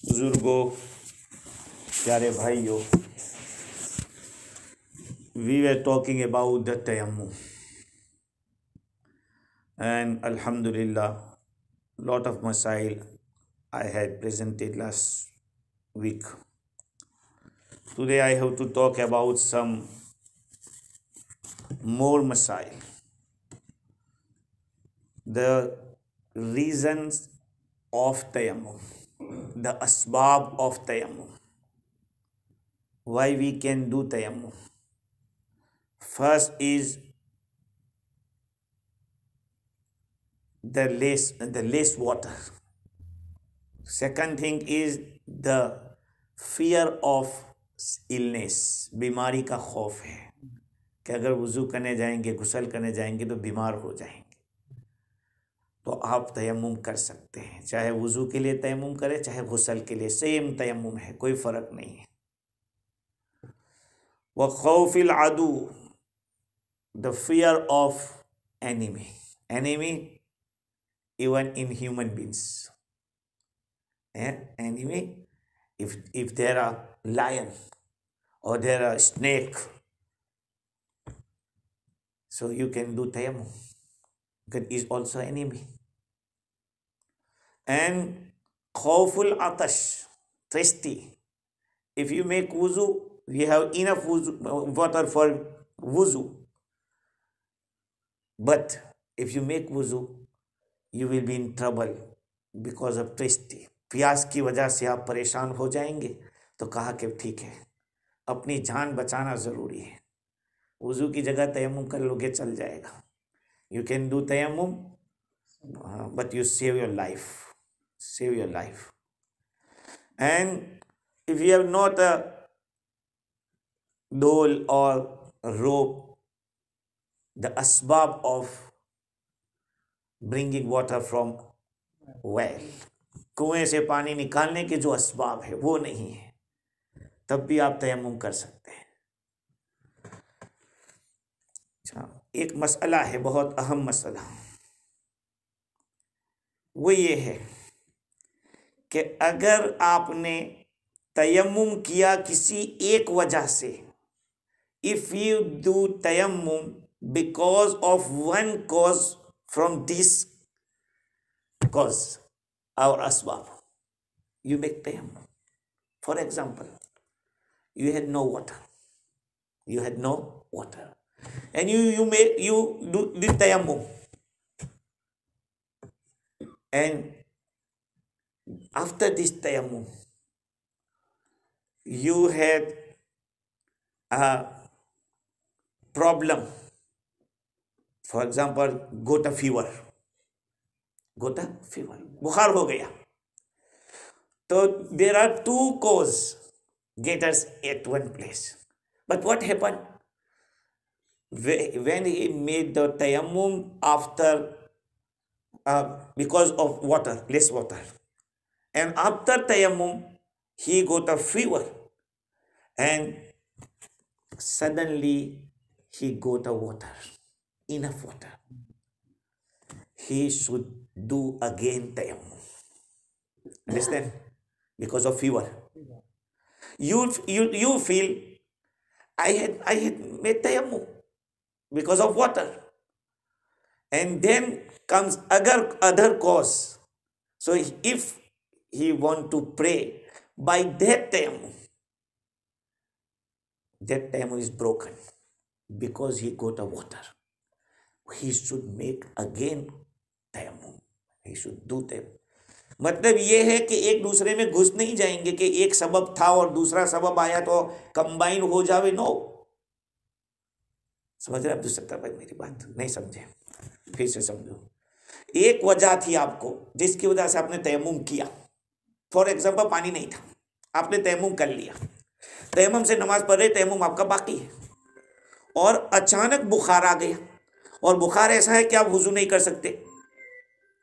बुजुर्गों, प्यारे भाइयों, we were talking about the tayammum, and alhamdulillah, lot of masail I had presented last week. Today I have to talk about some more masail. The reasons of tayammum, the asbab of tayammum, why we can do tayammum. First is the less water. Second thing is the fear of illness, बीमारी का खौफ है कि अगर वुज़ू करने जाएंगे, गुस्ल करने जाएंगे तो बीमार हो जाएंगे। तो आप तयम्मुम कर सकते हैं, चाहे वुज़ू के लिए तयम्मुम करें, चाहे गुस्ल के लिए, सेम तयम्मुम है, कोई फ़र्क नहीं है। व खौफिल अदू, the fear of enemy even in human beings, enemy, if there are lion or there are snake, so you can do tayammum, because is also enemy. And khawful atash, thirsty, if you make wuzu, we have enough water for wuzu, but if you make wuzu, you will be in trouble because of thirsty. प्यास की वजह से आप परेशान हो जाएंगे। तो कहा कि ठीक है, अपनी जान बचाना ज़रूरी है, वुज़ू की जगह तयम्मुम कर लोगे चल जाएगा। यू कैन डू तयम्मुम, but you save your life. And if you have not a डोल और रोप, the asbab of bringing water from well, कुएं से पानी निकालने के जो असबाब है वो नहीं है, तब भी आप तयम्मुम कर सकते हैं। अच्छा, एक मसला है, बहुत अहम मसला, वो ये है कि अगर आपने तयम्मुम किया किसी एक वजह से, if you do tayammum because of one cause from this cause or asbab, you make tayammum. For example, you had no water, and you do this tayammum, and after this tayammum you had a problem, for example gota fever, बुखार हो गया। तो there are two cause get us at one place, but what happened when he made the tayammum after because of less water, and after tayammum he got a fever, and suddenly he got enough water, he should do again tayammum. Understand? Because of fever, you feel I had made tayammum because of water, and then comes other cause. So if he want to pray by that tayammum is broken because he got a water, he should make again tayammum, he should do tayammum. मतलब ये है कि एक दूसरे में घुस नहीं जाएंगे कि एक सबब था और दूसरा सबब आया तो कंबाइन हो जावे। नो, समझ रहे अब्दुल सत्तार भाई मेरी बात? नहीं समझे, फिर से समझो। एक वजह थी आपको जिसकी वजह से आपने तयम्मुम किया। फॉर एग्जाम्पल पानी नहीं था, आपने तयम्मुम कर लिया, तयम्मुम से नमाज पढ़ रहे, तयम्मुम आपका बाकी है, और अचानक बुखार आ गया, और बुखार ऐसा है कि आप वुज़ू नहीं कर सकते,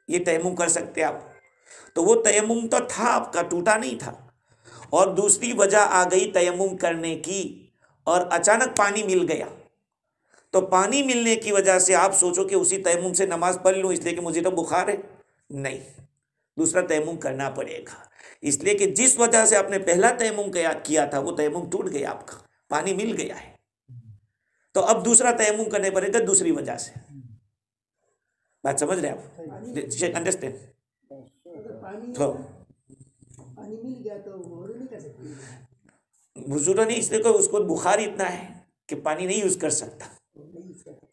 ये तयम्मुम कर सकते आप। तो वो तयम्मुम तो था आपका, टूटा नहीं था, और दूसरी वजह आ गई तयम्मुम करने की, और अचानक पानी मिल गया। तो पानी मिलने की वजह से आप सोचो कि उसी तयम्मुम से नमाज पढ़ लूँ इसलिए कि मुझे तो बुखार है, नहीं, दूसरा तयम्मुम करना पड़ेगा। इसलिए कि जिस वजह से आपने पहला तयम्मुम किया था वो तयम्मुम टूट गया, आपका पानी मिल गया है, तो अब दूसरा तयम्मुम करने पड़ेगा दूसरी वजह से। बात समझ रहे आप? अंडरस्टैंड? तो पानी मिल गया तो वजू नहीं कर सकते। वजू तो नहीं, इसलिए कोई उसको बुखार इतना है कि पानी नहीं यूज कर सकता।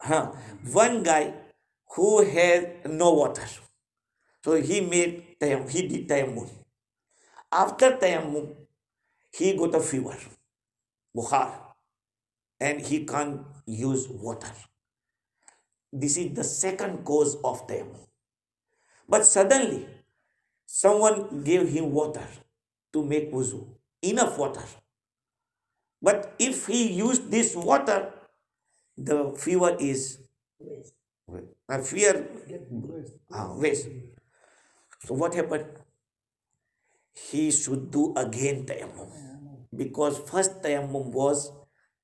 हाँ, one guy who has no water, so he did tayammum. After tayammum, he got a fever, bukhar, and he can't use water. This is the second cause of tayammum. But suddenly, someone gave him water to make wuzu, enough water. But if he used this water, the fever is waste. So what happened? He should do again tayammum, because first tayammum was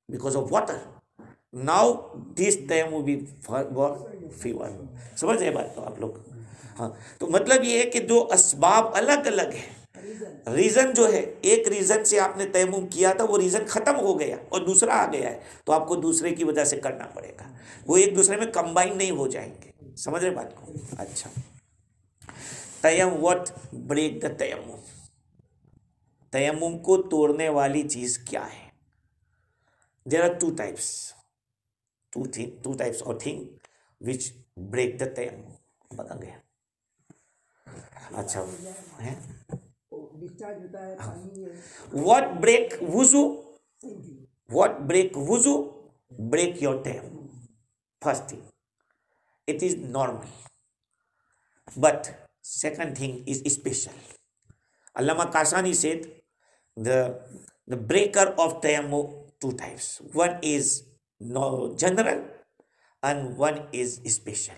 because of water. Now this tayammum will be for fever. समझ रहे बात तो आप लोग? हाँ, तो मतलब ये है कि जो असबाब अलग अलग है, रीजन जो है, एक रीजन से आपने तयम्मुम किया था, वो रीजन खत्म हो गया और दूसरा आ गया है, तो आपको दूसरे की वजह से करना पड़ेगा। वो एक दूसरे में कंबाइन नहीं हो जाएंगे। समझ रहे बात को? अच्छा, तयम्मुम, व्हाट ब्रेक द तयम्मुम? तयम्मुम को तोड़ने वाली चीज क्या है? There are two types of thing which break the तयम्मुम। बता गया? अच्छा है। डिस्चार्ज होता है पानी। व्हाट ब्रेक वुजू? व्हाट ब्रेक वुजू? ब्रेक योर तयम्मुम। First thing, it is normal, but second thing is special. Allama Kashani said the breaker of tayammum two types. One is no general and one is special.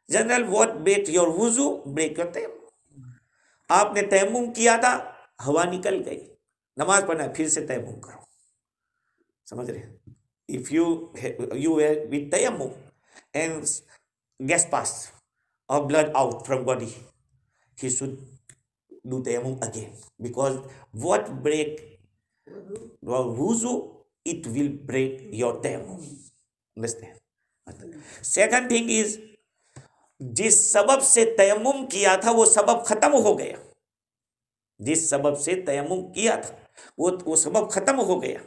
General, what break your wuzu, break your tayammum. आपने तयम्मुम किया था, हवा निकल गई, नमाज पढ़ना फिर से तयम्मुम करो। समझ रहे? If you were with tayammum and gas pass or blood out from body, he should do tayammum again, because what break your wuzu, it will break your tayammum. Understand? Second thing is, जिस सबब से तयम्मुम किया था वो सबब खत्म हो गया। जिस सबब से तयम्मुम किया था वो सबब खत्म हो गया,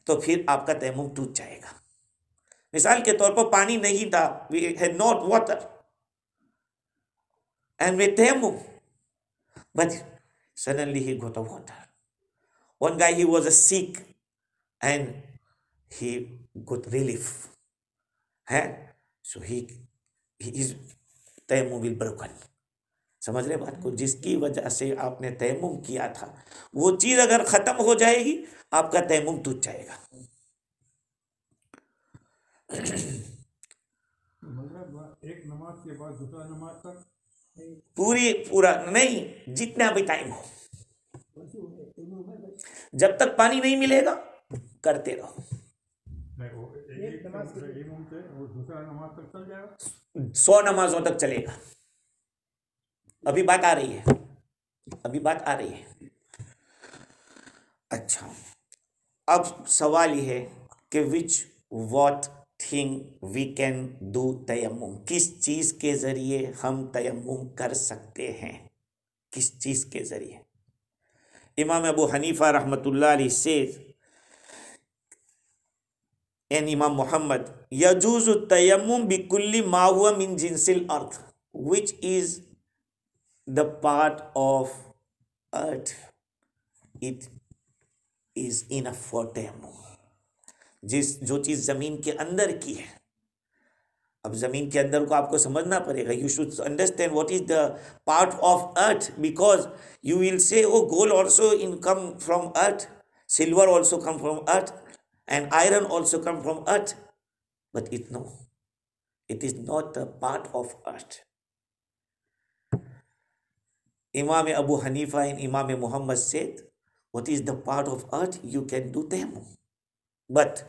तो फिर आपका तयम्मुम टूट जाएगा। मिसाल के तौर पर पानी नहीं था, we had not water and we tayammum, but suddenly he got a water. One guy, he was sick and he got relief, so his tayammum will broken. समझ रहे बात को? जिसकी वजह से आपने तयम्मुम किया था वो चीज अगर खत्म हो जाएगी, आपका तयम्मुम टूट जाएगा। मतलब एक नमाज के बाद दूसरा नमाज तक पूरा नहीं, जितना भी टाइम हो, जब तक पानी नहीं मिलेगा करते रहो। एक नमाज से और दूसरा नमाज तक चल जाएगा, 100 नमाजों तक चलेगा। अभी बात आ रही है। अच्छा, अब सवाल ये है कि what thing we can do तयम्मुम? किस चीज के जरिए हम तयम्मुम कर सकते हैं? किस चीज के जरिए? इमाम अबू हनीफा रहमतुल्लाह अलैह सेज एंड इमाम मुहम्मद, यजूज़ु तयम्मुम बिकुल्ली मा हुवा मिन जिनसिल earth, which is the part of earth, it is enough for tayammum. जो चीज जमीन के अंदर की है, अब जमीन के अंदर को आपको समझना पड़ेगा। You should understand what is the part of earth, because you will say oh gold also in come from earth, silver also come from earth, and iron also come from earth, but it is not a part of earth. Imam Abu Hanifa and Imam Muhammad said, what is the part of earth you can do tayammum? But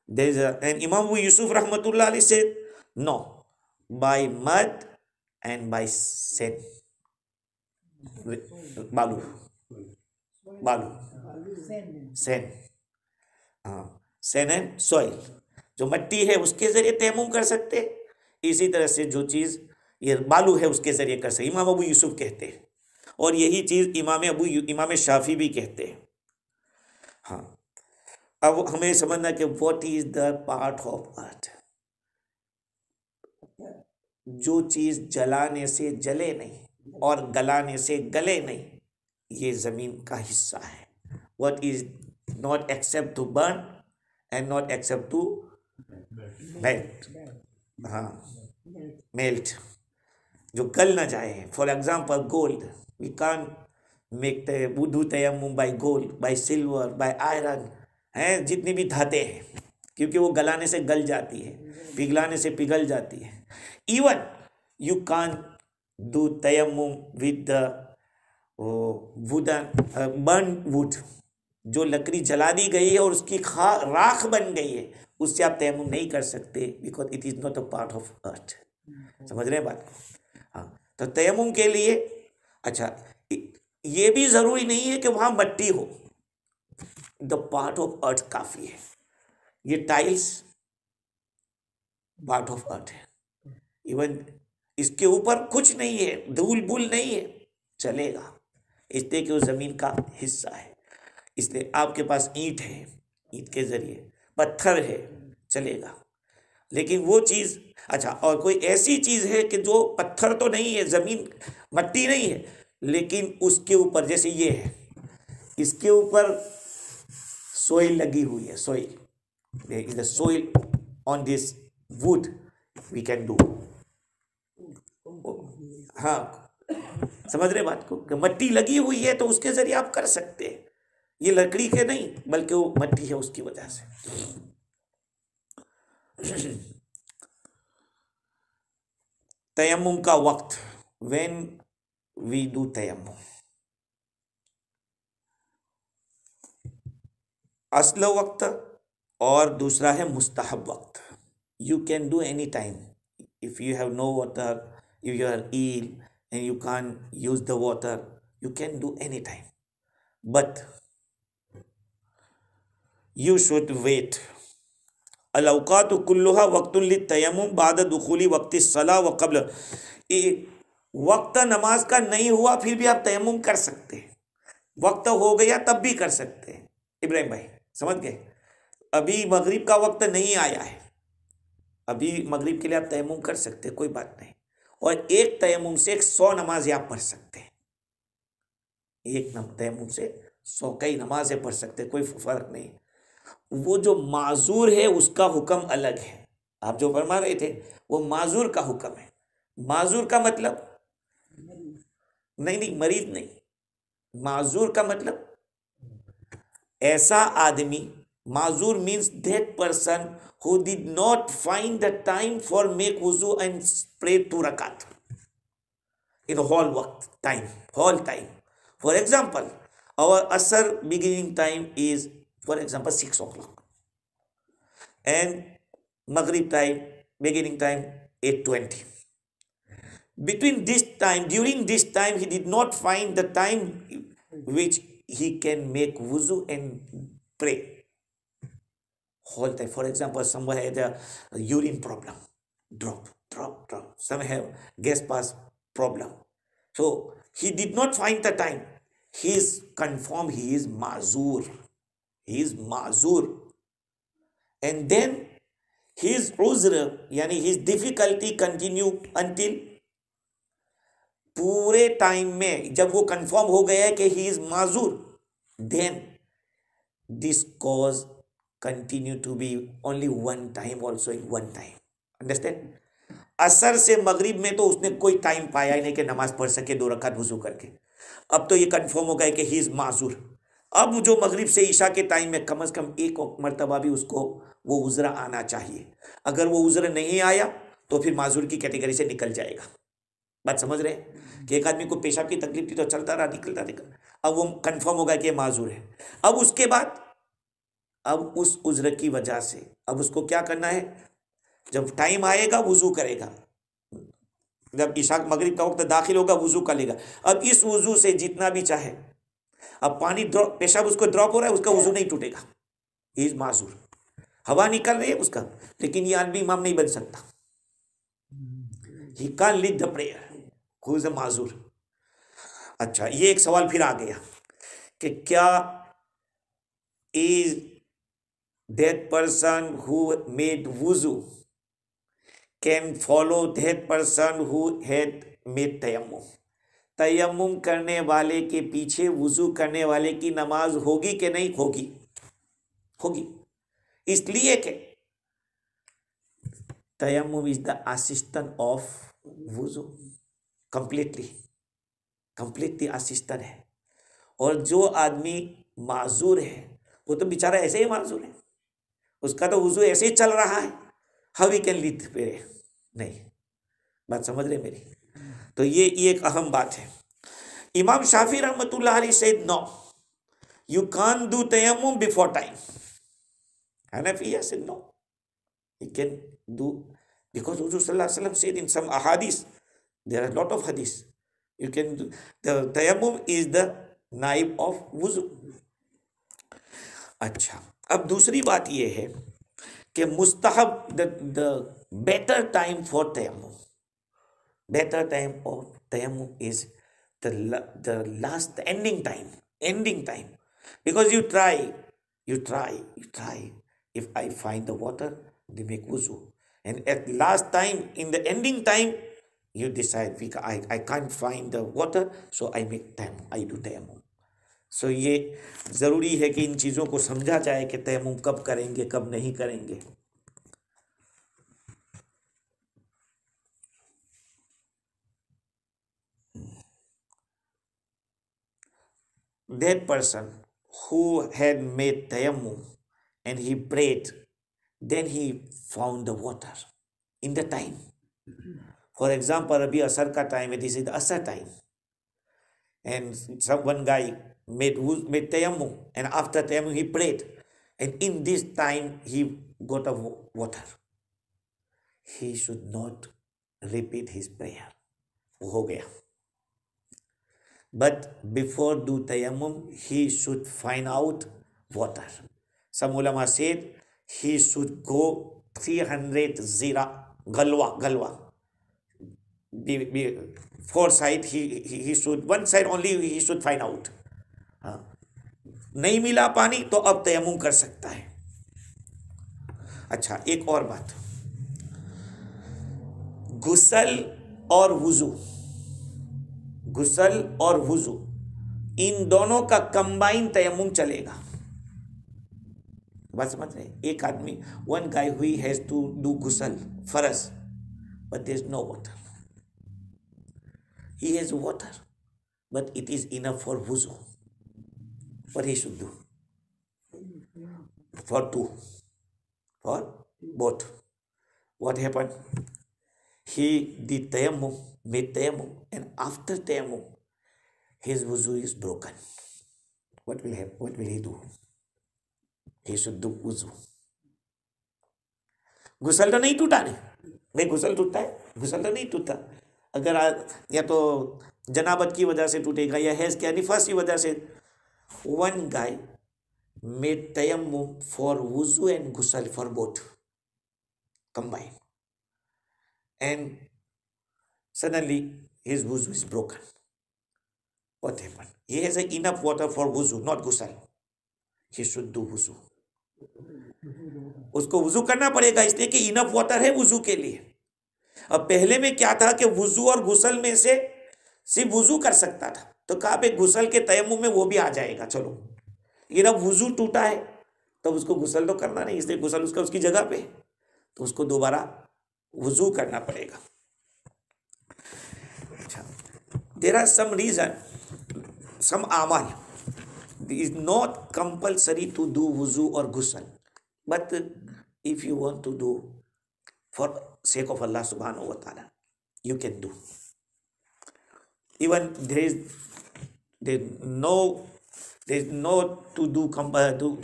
there is and Imam Abu Yusuf Rahmatullah Ali said, no, by mud and by sand. बालू, बालू, sand San, हाँ, San and soil, जो मिट्टी है उसके जरिए तयम्मुम कर सकते हैं। इसी तरह से जो चीज़ ये बालू है उसके जरिए कर सकते, इमाम अबू यूसुफ कहते हैं, और यही चीज़ इमाम शाफी भी कहते हैं। हाँ, अब हमें समझना कि what is the part of अर्थ। जो चीज़ जलाने से जले नहीं और गलाने से गले नहीं, ये ज़मीन का हिस्सा है। What is not accept to burn and not accept to melt, हाँ, मेल्ट, जो गल ना जाए। For example gold, we can make वुडू तयम्मुम by gold, by silver, by iron, हैं जितनी भी धातें हैं, क्योंकि वो गलाने से गल जाती है, पिघलाने से पिघल जाती है। इवन यू कान डू तयम्मुम with the wooden burn wood, जो लकड़ी जला दी गई है और उसकी राख बन गई है, उससे आप तयम्मुम नहीं कर सकते, because it is not a part of अर्थ। समझ रहे हैं बात को? हाँ, तो तयम्मुम के लिए, अच्छा, ये भी ज़रूरी नहीं है कि वहाँ मट्टी हो, द पार्ट ऑफ अर्थ काफ़ी है। ये टाइल्स पार्ट ऑफ अर्थ है, इवन इसके ऊपर कुछ नहीं है, धूल भूल नहीं है, चलेगा, इसलिए कि वो ज़मीन का हिस्सा है। इसलिए आपके पास ईंट है, ईंट के ज़रिए, पत्थर है, चलेगा। लेकिन वो चीज़, अच्छा, और कोई ऐसी चीज़ है कि जो पत्थर तो नहीं है, ज़मीन मट्टी नहीं है, लेकिन उसके ऊपर, जैसे ये है, इसके ऊपर सोइल लगी हुई है, soil, there is a soil on this wood, we can do। हाँ, समझ रहे बात को, कि मट्टी लगी हुई है तो उसके जरिए आप कर सकते हैं। ये लकड़ी के नहीं, बल्कि वो मट्टी है उसकी वजह से। तयम्मुम का वक्त, व्हेन वी डू तयम्मुम, असल वक्त और दूसरा है मुस्तहब वक्त। You can do any time if you have no water, if you are ill and you can use the water, you can do any time, but you should wait. अलौकात कुल्लुहा वक्तुन लित्तयम्मुम बाद दुखुली वक्ति सला व क़ब्ल। वक्त नमाज का नहीं हुआ फिर भी आप तयम्मुम कर सकते हैं, वक्त हो गया तब भी कर सकते हैं। इब्राहिम भाई समझ गए? अभी मगरिब का वक्त नहीं आया है, अभी मगरिब के लिए आप तयम्मुम कर सकते हैं, कोई बात नहीं। और एक तयम्मुम से 100 नमाजें आप पढ़ सकते हैं, एक तयम्मुम से 100 कई नमाजें पढ़ सकते हैं, कोई फर्क नहीं। वो जो माजूर है उसका हुक्म अलग है। आप जो फरमा रहे थे वो माजूर का हुक्म है। माजूर का मतलब नहीं, मरीज नहीं, माजूर का मतलब ऐसा आदमी, माजूर means that person who did not find the time for make wuzu and pray 2 rakat in the whole time. For example, our asr beginning time is, for example, 6 o'clock, and maghrib time beginning time 8:20. During this time he did not find the time which he can make wuzu and pray whole time. For example, someone had a urine problem, drop. Some have gas pass problem, so he did not find the time. He is confirmed he is mazur, and then his uzr, yani his difficulty continue until पूरे time में, जब वो confirm हो गया है कि he is माजूर, then this cause continue to be only 1 time, also in 1 time. Understand? असर से मगरिब में तो उसने कोई टाइम पाया ही नहीं कि नमाज पढ़ सके 2 रकात वुजू करके। अब तो ये कंफर्म हो गया कि ही इज माजूर। अब जो मगरिब से ईशा के टाइम में कम से कम एक मरतबा भी उसको वो उज़्र आना चाहिए। अगर वो उज़्र नहीं आया तो फिर माजूर की कैटेगरी से निकल जाएगा। बात समझ रहे हैं? कि एक आदमी को पेशाब की तकलीफ थी तो चलता रहा, निकल, अब वो कंफर्म होगा कि माजूर है। अब उसके बाद, अब उस उज़्र की वजह से अब उसको क्या करना है, जब टाइम आएगा वुजू करेगा, जब इशा मगरिब का वक्त दाखिल होगा वुजू कर लेगा। अब इस वुजू से जितना भी चाहे, अब पानी पेशाब उसको ड्रॉप हो रहा है, उसका वुजू नहीं टूटेगा, ही इज माजूर। हवा निकल रही है उसका, लेकिन ये आदमी इमाम नहीं बन सकता, he can lead the prayer, who is a माजूर। अच्छा, ये एक सवाल फिर आ गया कि क्या is that person who made वुजू can follow that person who had made तयम्मुम? तयम्मुम करने वाले के पीछे वुजू करने वाले की नमाज होगी कि नहीं होगी? होगी, इसलिए कि तयम्मुम इज द असिस्टेंट ऑफ वुजू, कंप्लीटली असिस्टेंट है। और जो आदमी माजूर है वो तो बेचारा ऐसे ही माजूर है, उसका तो वुजू ऐसे ही चल रहा है, how we can lead prayer? नहीं, बात समझ रहे मेरी? तो ये एक अहम बात है। इमाम शाफी रहमतुल्लाह अलैह said no, you can't do तयम्मुम before time. Hanafiya said no, you can do, because Huzur Sallallahu Alaihi Wasallam said in some ahadith, there are a lot of hadith, you can do, the tayammum is the naib of wuzu. अच्छा, अब दूसरी बात ये है कि मुस्तहब, the better time for tayammum, better time of tayammum is the last, the ending time, because you try. If I find the water, they make wuzu. And at last time, in the ending time, you decide, I can't find the water, so I make tayammum, I do tayammum. So ये ज़रूरी है कि इन चीज़ों को समझा जाए कि तयम्मुम कब करेंगे, कब नहीं करेंगे। That person who had made tayammum and he prayed, then he found the water in the time. For example, अभी असर का टाइम है, this is the asar time, and one guy made tayammum, and after tayammum he prayed, and in this time he got a water. He should not repeat his prayer, वो हो गया। But before do tayammum, he should find out water. Some ulama said he should go 300 zira, galwa. Four side he should, one side only he should find out. नहीं मिला पानी तो अब तयम्मुम कर सकता है। अच्छा, एक और बात, गुसल और वुजू इन दोनों का कंबाइन तयम्मुम चलेगा। बात समझ रहे? एक आदमी, वन गाय हुई हैज टू डू गुसल फरज, but there is no water, he has water but it is enough for वुजू, what he should do? For both, what happened? He did tayammum, made tayammum, and after tayammum, his wuzu is broken. What will he do? He should do wuzu. गुसल तो नहीं टूटा नहीं, गुसल टूटता है, गुसल तो नहीं टूटता। अगर या तो जनाबत की वजह से टूटेगा या हैज क्या निफास की वजह से। वन गाय मेड तयम्मुम फॉर वुजू एंड गुसल for both combined, and suddenly his wuzu is broken. What happened? He has enough water for wuzu, not ghusl. He should do wuzu. उसको वुजू करना पड़ेगा, इसलिए कि इनफ वाटर है वुजू के लिए। अब पहले में क्या था कि वुजू और गुसल में से सिर्फ वुजू कर सकता था, तो कहा पे गुसल के तयम्मुम में वो भी आ जाएगा, चलो। लेकिन अब वुजू टूटा है तो उसको गुसल तो करना नहीं, इसलिए गुसल उसकी जगह पे, तो उसको दोबारा वुजू करना पड़ेगा। अच्छा, there are some reason, some अमाल is not compulsory to do वुजू और गुसल, but if you want to do for sake of Allah subhanahu wa ta'ala, you can do. Even there is no to do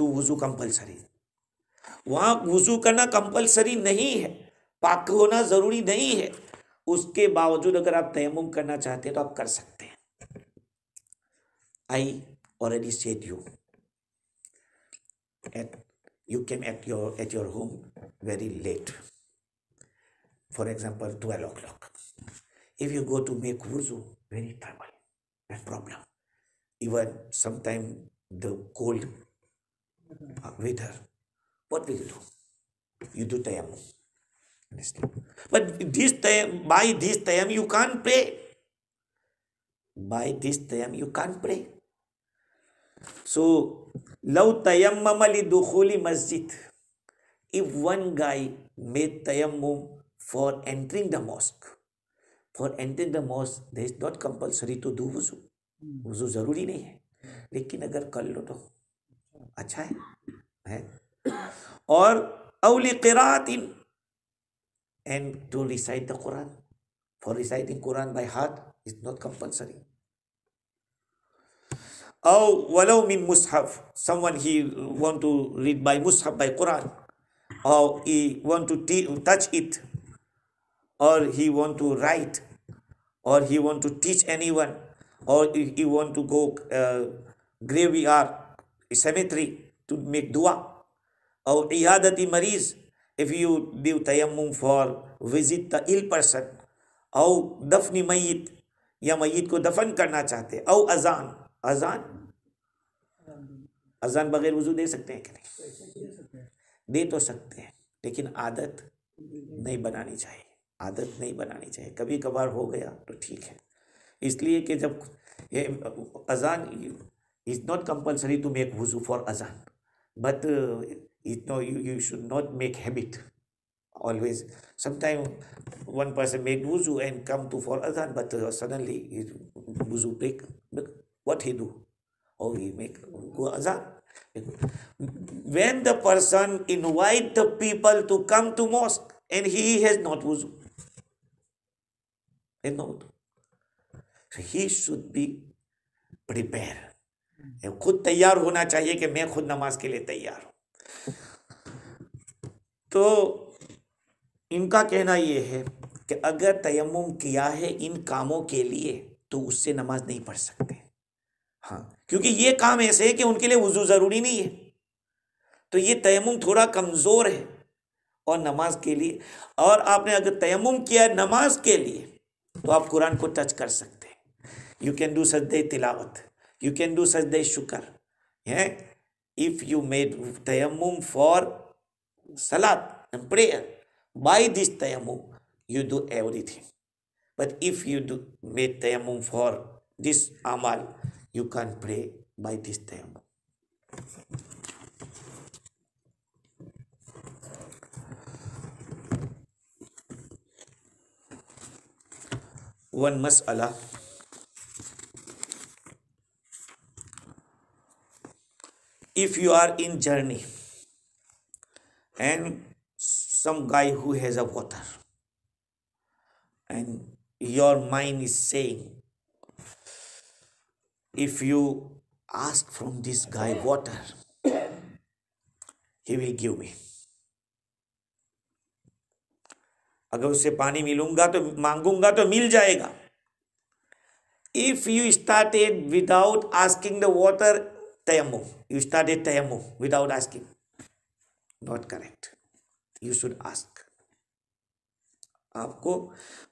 wuzu compulsory. वहाँ वुजू करना compulsory नहीं है, पाक होना जरूरी नहीं है, उसके बावजूद अगर आप तयम्मुम करना चाहते हैं तो आप कर सकते हैं। I already said you came at your home very late, for example 12 o'clock. If you go to make wuzu, very trouble and problem. Even sometime the cold weather, what will you do? You do tayammum. But by this tayammum you can't pray. By this tayammum you can't pray. So, law tayammama li dukhuli masjid. If one guy made tayammum for entering the mosque, there is not compulsory to do wuzu. wuzu जरूरी नहीं है, लेकिन अगर कर लो तो अच्छा है? और अवली क़िराअतिन, and to recite the Quran. For reciting Quran by heart is not compulsory. Or walau min mushaf, someone he want to read by mushaf, by Quran, or he want to touch it, or he want to write, or he want to teach anyone, or he want to go graveyard, cemetery to make dua, or iyadati mariz, if you do tayammum for visit the ill person, और दफनी मय्यत, या मय्यत को दफन करना चाहते, और अजान बगैर वजू दे सकते हैं कि नहीं? दे तो सकते हैं, लेकिन आदत नहीं बनानी चाहिए। कभी कभार हो गया तो ठीक है, इसलिए कि जब अजान is not compulsory to make वजू फॉर अजान, but you should not make habit always. Sometimes one person made wuzu and come to for adhan, but suddenly his wuzu break. What he do? Oh, he make go adhan. When the person invite the people to come to mosque and he has not wuzu, so he should be prepared. खुद तैयार होना चाहिए कि मैं खुद नमाज के लिए तैयार हूं। तो इनका कहना यह है कि अगर तयम्मुम किया है इन कामों के लिए तो उससे नमाज नहीं पढ़ सकते। हाँ, क्योंकि ये काम ऐसे है कि उनके लिए वुजू ज़रूरी नहीं है, तो ये तयम्मुम थोड़ा कमज़ोर है और नमाज के लिए। और आपने अगर तयम्मुम किया नमाज के लिए तो आप कुरान को टच कर सकते हैं। यू कैन डू सजदे तिलावत, यू कैन डू सजदे शुक्र है। इफ़ यू मेड तयम्मुम for salat and prayer, by this tayammum you do everything. But if you do made tayammum for this amal, you can't pray by this tayammum. One mas'ala, if you are in journey and some guy who has a water and your mind is saying, if you ask from this guy water, he will give me. अगर उससे पानी मिलूंगा तो मांगूंगा तो मिल जाएगा। If you started without asking the water tayammum, you started tayammum without asking, not correct. You should ask. आपको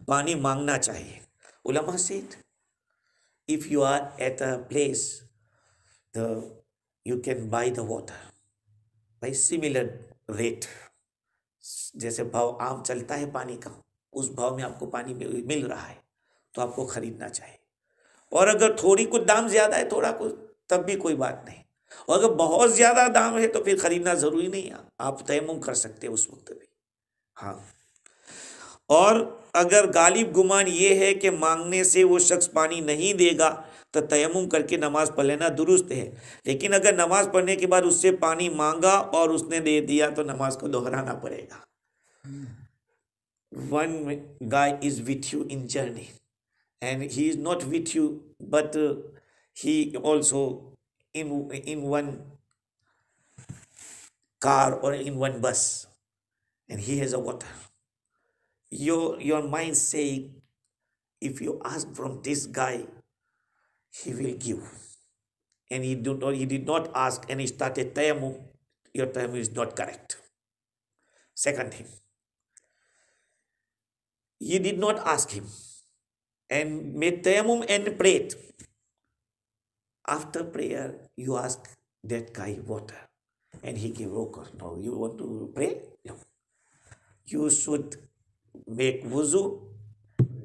पानी मांगना चाहिए। उलमा said, if you are at a place, you can buy the water by similar rate. जैसे भाव आम चलता है पानी का, उस भाव में आपको पानी मिल रहा है तो आपको खरीदना चाहिए। और अगर थोड़ी कुछ दाम ज़्यादा है, थोड़ा कुछ, तब भी कोई बात नहीं। और अगर बहुत ज़्यादा दाम है तो फिर खरीदना ज़रूरी नहीं है, आप तयम्मुम कर सकते हैं उस वक्त भी। हाँ, और अगर गालिब गुमान ये है कि मांगने से वो शख्स पानी नहीं देगा तो तयम्मुम करके नमाज पढ़ लेना दुरुस्त है। लेकिन अगर नमाज पढ़ने के बाद उससे पानी मांगा और उसने दे दिया तो नमाज को दोहराना पड़ेगा। One guy is with you in journey and he is not with you, but he also in one car or in one bus, and he has a water. your mind saying, if you ask from this guy, he will give. And he did not ask and he started tayammum, your tayammum is not correct. Second thing, you did not ask him and made tayammum and prayed. After prayer, you ask that guy water and he gave water. No, you want to pray? No. You should make wuzu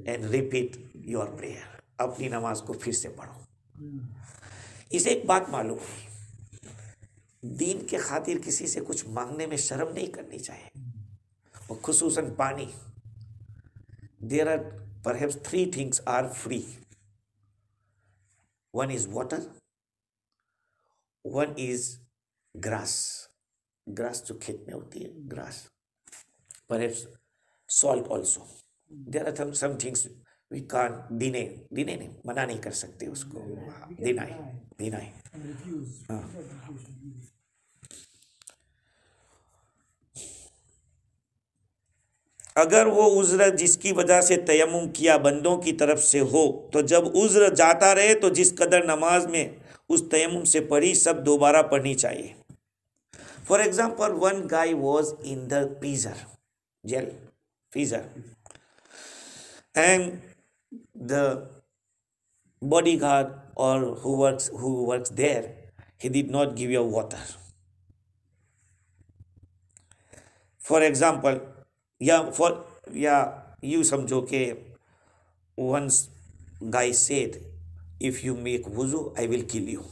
and repeat your prayer. अपनी नमाज को फिर से पढ़ो. इसे एक बात मालूम है, दीन के खातिर किसी से कुछ मांगने में शर्म नहीं करनी चाहिए, और खुसूसन पानी. There are perhaps 3 things are free. One is water, one is grass. Grass जो खेत में होती है, grass. Perhaps salt also. There are some things we can't deny नहीं, मना नहीं कर सकते उसको. deny. हाँ. अगर वो उज़्र जिसकी वजह से तयम्मुम किया बंदों की तरफ से हो, तो जब उज़्र जाता रहे तो जिस कदर नमाज में उस तयम्मुम से पढ़ी सब दोबारा पढ़नी चाहिए. For example, one guy was in the freezer, and the bodyguard or who works there, he did not give you water. For example, you समझो कि once guy said, if you make wuzu, I will kill you.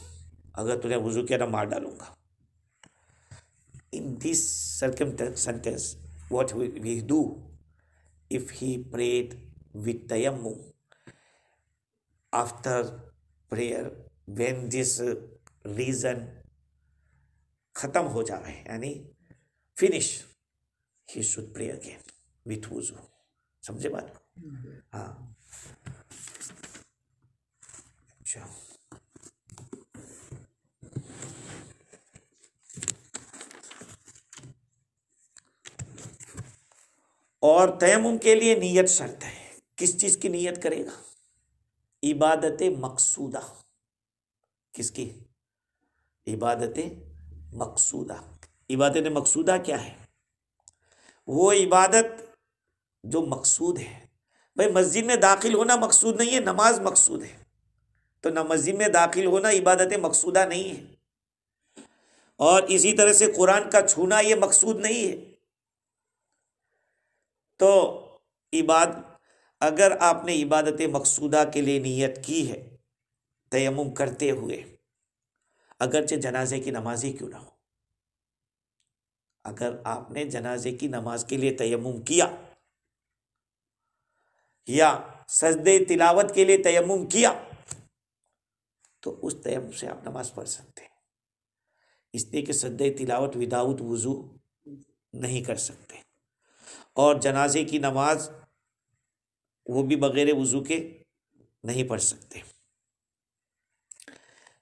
अगर तूने वुजू किया ना मार डालूंगा. In this circumstance, what we do, if he prayed with tayammum, after prayer, when this reason खत्म हो जाए, यानी finish, he should pray again with wuzu. समझे बात को? हाँ. अच्छा, और तयम्मुम के लिए नियत शर्त है. किस चीज की नियत करेगा? इबादत मकसूदा. किसकी? इबादत मकसूदा. इबादत मकसूदा क्या है? वो इबादत जो मकसूद है. भाई मस्जिद में दाखिल होना मकसूद नहीं है, नमाज मकसूद है. तो न मस्जिद में दाखिल होना इबादत मकसूदा नहीं है, और इसी तरह से कुरान का छूना ये मकसूद नहीं है. तो अगर आपने इबादत मकसूदा के लिए नियत की है तयम्मुम करते हुए, अगरचे जनाजे की नमाज ही क्यों ना हो, अगर आपने जनाजे की नमाज के लिए तयम्मुम किया या सजदे तिलावत के लिए तयम्मुम किया, तो उस तयम्मुम से आप नमाज पढ़ सकते हैं. इसलिए कि सजदे तिलावत विदाउट वुजू नहीं कर सकते, और जनाजे की नमाज वो भी बगैर वुजू के नहीं पढ़ सकते.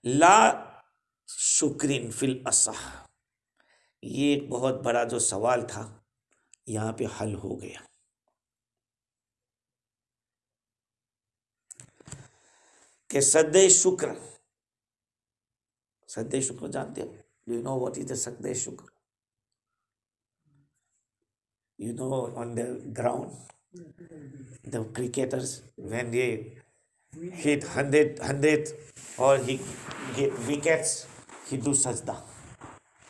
ला शुक्रिन फिल असह, ये एक बहुत बड़ा जो सवाल था यहाँ पे हल हो गया. कि सद्दे शुक्र जानते हो? Do you know what is the सद्दे शुक्र? You know, on the ground, the cricketers, when they hit 100 or he get wickets, he do sajda.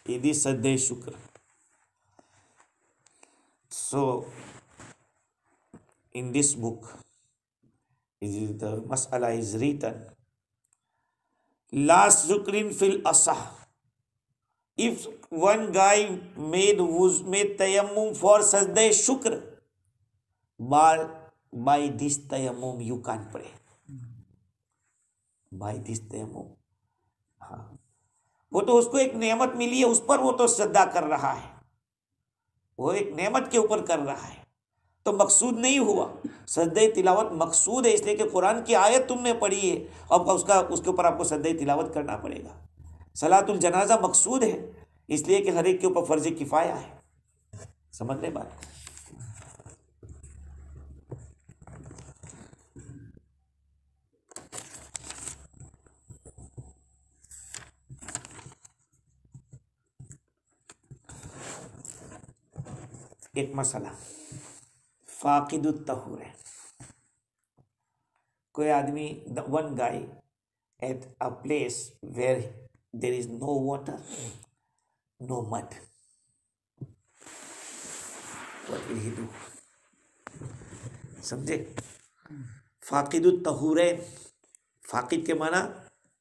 It is sajda shukr. So, in this book, the mas'ala is written, La shukrin fil asah. If one guy made tayammum for sajda shukr, by this tayammum you can't pray. By this tayammum, हाँ, वो तो उसको एक नेमत मिली है, उस पर वो तो सजदा कर रहा है, वो एक नेमत के ऊपर कर रहा है, तो मकसूद नहीं हुआ. सजदे तिलावत मकसूद है, इसलिए कि कुरान की आयत तुमने पढ़ी है, अब उसके ऊपर आपको सजदे तिलावत करना पड़ेगा. सलातुल जनाजा मकसूद है, इसलिए कि हर एक के ऊपर फर्ज किफाया है. समझ ले बात? एक मसला फाकिदुत तहूर है। कोई आदमी, one guy at a place where there is no water, no mud, what will he do? समझे? फाकिदुत तहूरैन, फाकिद के माना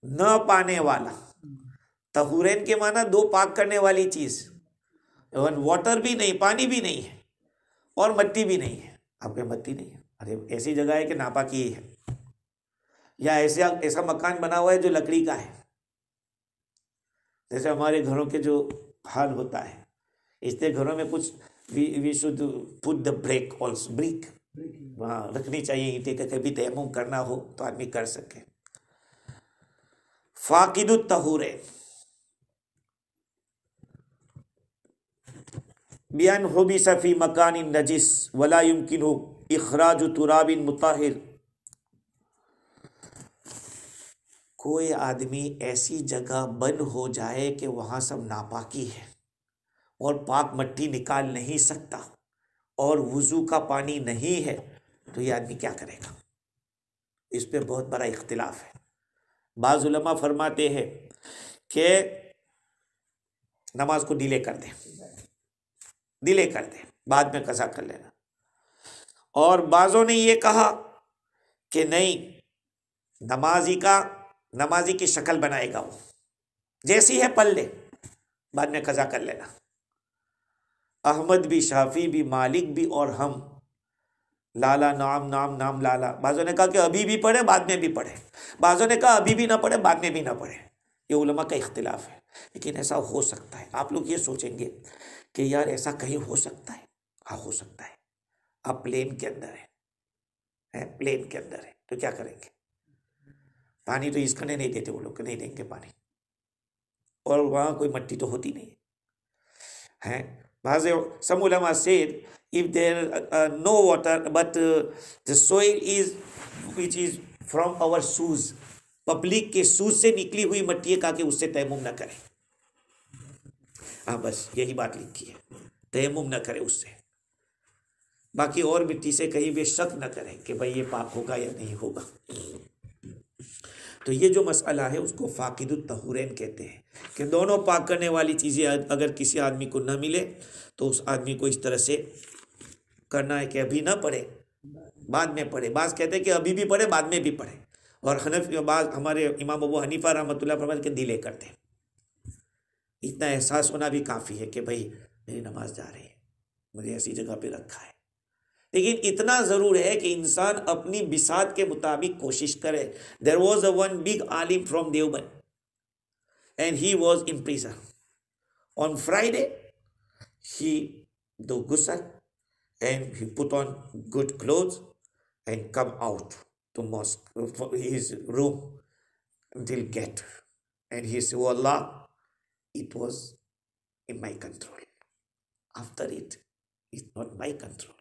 न पाने वाला, तहूरैन के माना दो पाक करने वाली चीज। वाटर भी नहीं, पानी भी नहीं है और मट्टी भी नहीं है। आपके मट्टी नहीं है, अरे ऐसी जगह है कि नापाकी है, या ऐसा मकान बना हुआ है जो लकड़ी का है, जैसे हमारे घरों के जो हाल होता है, इसलिए घरों में कुछ we should put the brick also, brick वहाँ रखनी चाहिए ईंटें का, कभी तयम्मुम करना हो तो आदमी कर सके। फाकिदुत तहूरैन बियान हुबिसा फी मकानिन नजिस वला युमकिनु इखराजु तुराबिन मुताहिर। कोई आदमी ऐसी जगह बंद हो जाए कि वहां सब नापाकी है और पाक मट्टी निकाल नहीं सकता और वुजू का पानी नहीं है, तो ये आदमी क्या करेगा? इस पे बहुत बड़ा इख्तिलाफ है। बाज़ उलमा फरमाते हैं कि नमाज को डिले कर दे, बाद में कज़ा कर लेना। और बाज़ों ने ये कहा कि नहीं, नमाजी की शक्ल बनाएगा, वो जैसी है पल ले, बाद में कज़ा कर लेना। अहमद भी, शाफी भी, मालिक भी और हम, लाला नाम लाला। बाज़ों ने कहा कि अभी भी पढ़े, बाद में भी पढ़े। बाज़ों ने कहा अभी भी ना पढ़े, बाद में भी ना पढ़े। ये उलमा का इख्तिलाफ है, लेकिन ऐसा हो सकता है। आप लोग ये सोचेंगे कि यार ऐसा कहीं हो सकता है? हाँ, हो सकता है। आप प्लेन के अंदर है, प्लेन के अंदर है, तो क्या करेंगे? पानी तो इसका नहीं देते वो लोग, नहीं देंगे पानी, और वहाँ कोई मट्टी तो होती नहीं है। Some ulama said if there no water but the soil is which is from our shoes, public के शूज से निकली हुई मट्टी कहा कि उससे तयम्मुम न करें। हाँ, बस यही बात लिखी है, तयम्मुम न करें उससे। बाकी और मिट्टी से कहीं भी शक न करें कि भाई ये पाक होगा या नहीं होगा। तो ये जो मसला है उसको फाकिदुत तहूरैन कहते हैं कि दोनों पाक करने वाली चीज़ें अगर किसी आदमी को न मिले तो उस आदमी को इस तरह से करना है कि अभी ना पढ़े, बाद में पढ़े। बाज़ कहते हैं कि अभी भी पढ़े, बाद में भी पढ़े। और बाज़ हमारे इमाम अबू हनीफा रहमतुल्लाह फरमाते के डिले करते हैं। इतना एहसास होना भी काफ़ी है कि भाई मेरी नमाज जा रही है, मुझे ऐसी जगह पे रखा है। लेकिन इतना ज़रूर है कि इंसान अपनी बिसात के मुताबिक कोशिश करे। There was a one big आलिम from Deoband and he was in prison. On Friday he do ghusl and he put on good clothes and come out to mosque, his room, until get, and he said, oh Allah, it was in my control. After it, it's not my control.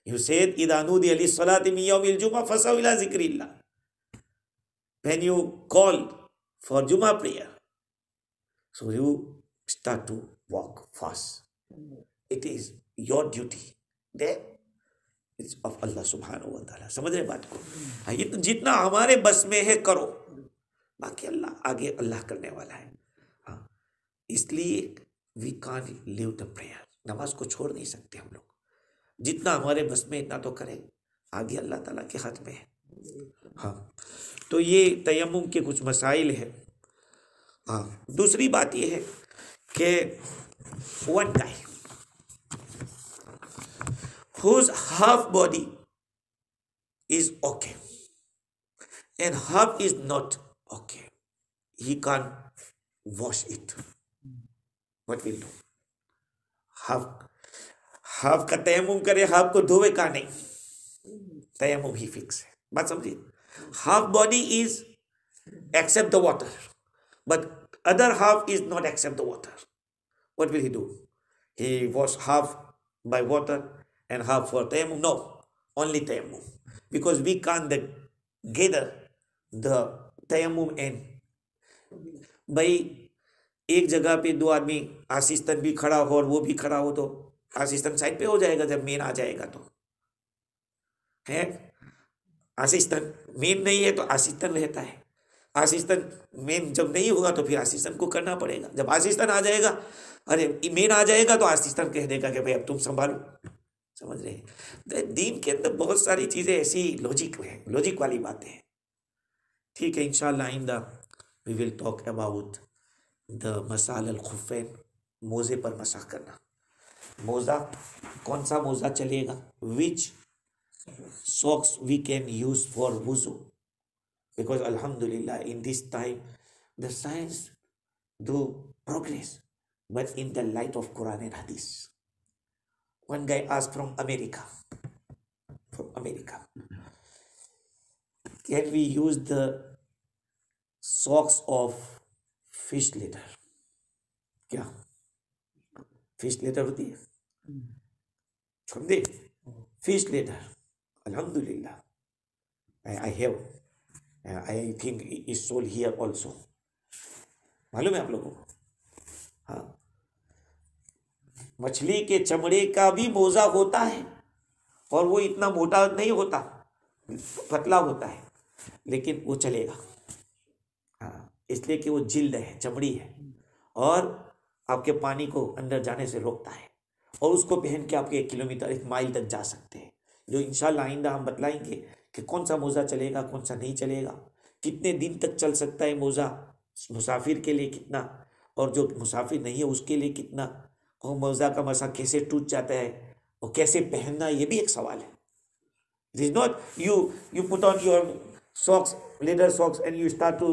You said idha nudiya lis-salati min yawmil jumu'ah fasaw ila zikrillah. When you call for Jummah prayer, so you start to walk fast. It is your duty, then it's of Allah subhanahu wa ta'ala। समझ रहे बात को? हाँ, ये तो जितना हमारे बस में है करो, बाकी आगे अल्लाह करने वाला है। हाँ, इसलिए we can't leave the prayer, नमाज को छोड़ नहीं सकते हम लोग। जितना हमारे बस में इतना तो करें, आगे अल्लाह ताला के हाथ में है। हाँ, तो ये तयम्मुम के कुछ मसाइल है। हाँ, दूसरी बात ये है कि one guy whose half body is okay and half is not okay, he can't wash it. What will do? Half का तयम्मुम करे, हाफ को धोवे का नहीं, तयम्मुम ही फिक्स है। बात समझिए? Half body is accept the water but other half is not accept the water. What will he do? He wash half by water and half for tayammum? No, only tayammum, because we can't gather the tayammum and भाई एक जगह पे दो आदमी आशीष तन भी खड़ा हो और वो भी खड़ा हो तो असिस्टेंट साइड पे हो जाएगा जब मेन आ जाएगा तो, है असिस्टेंट मेन नहीं है तो असिस्टेंट रहता है, असिस्टेंट मेन जब नहीं होगा तो फिर असिस्टेंट को करना पड़ेगा। जब असिस्टेंट आ जाएगा, अरे मेन आ जाएगा तो असिस्टेंट कह देगा कि भाई अब तुम संभालो। समझ रहे हैं? दीन के अंदर बहुत सारी चीजें ऐसी लॉजिक है, लॉजिक वाली बातें हैं। ठीक है, इंशाल्लाह आइंदा we will talk about the मसाल अल खुफैन, मोजे पर मसा करना। मोजा, कौन सा मोजा चलेगा, विच socks we can use for wuzu, because alhamdulillah in this time the science do progress, but in the light of Quran and Hadith. One guy asked from America, can we use the socks of fish litter? क्या fish letter होती है, समझे? Fish letter Alhamdulillah, I have, I think is sold here also. मालूम है आप लोगों को? हाँ, मछली के चमड़े का भी मोजा होता है और वो इतना मोटा नहीं होता, पतला होता है, लेकिन वो चलेगा। हाँ, इसलिए कि वो जिल्द है, चमड़ी है और आपके पानी को अंदर जाने से रोकता है, और उसको पहन के आप 1 किलोमीटर 1 माइल तक जा सकते हैं। जो इंशाल्लाह आइंदा हम बतलाएंगे कि कौन सा मोज़ा चलेगा, कौन सा नहीं चलेगा, कितने दिन तक चल सकता है मोज़ा, मुसाफिर के लिए कितना और जो मुसाफिर नहीं है उसके लिए कितना, और मोज़ा का मसा कैसे टूट जाता है और कैसे पहनना, ये भी एक सवाल है। It is not you put on your socks, leather socks and you start to